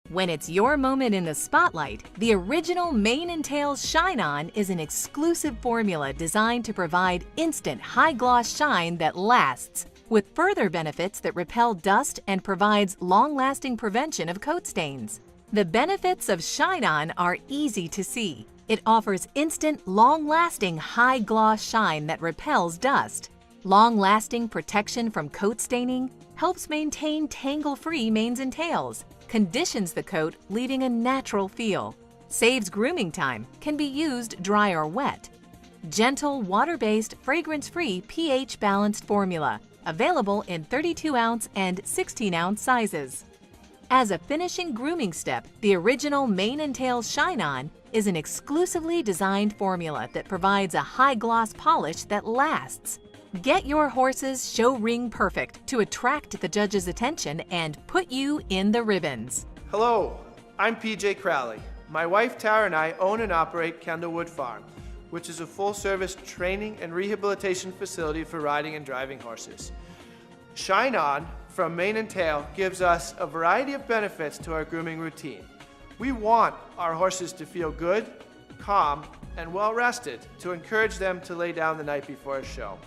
When it's your moment in the spotlight, the original Mane & Tails Shine On is an exclusive formula designed to provide instant high-gloss shine that lasts, with further benefits that repel dust and provides long-lasting prevention of coat stains. The benefits of Shine On are easy to see. It offers instant, long-lasting high-gloss shine that repels dust. Long-lasting protection from coat staining helps maintain tangle-free manes and tails, conditions the coat leaving a natural feel, saves grooming time, can be used dry or wet. Gentle, water-based, fragrance-free pH-balanced formula, available in 32-ounce and 16-ounce sizes. As a finishing grooming step, the original Mane & Tails Shine On is an exclusively designed formula that provides a high-gloss polish that lasts. Get your horse's show ring perfect to attract the judge's attention and put you in the ribbons. Hello, I'm PJ Crowley. My wife Tara and I own and operate Kendallwood Farm, which is a full-service training and rehabilitation facility for riding and driving horses. Shine On from Mane & Tail gives us a variety of benefits to our grooming routine. We want our horses to feel good, calm, and well-rested to encourage them to lay down the night before a show.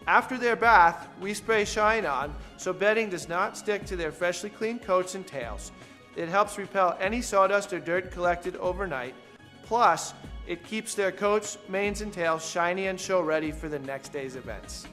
After their bath, we spray Shine On so bedding does not stick to their freshly cleaned coats and tails. It helps repel any sawdust or dirt collected overnight. Plus, it keeps their coats, manes, and tails shiny and show ready for the next day's events.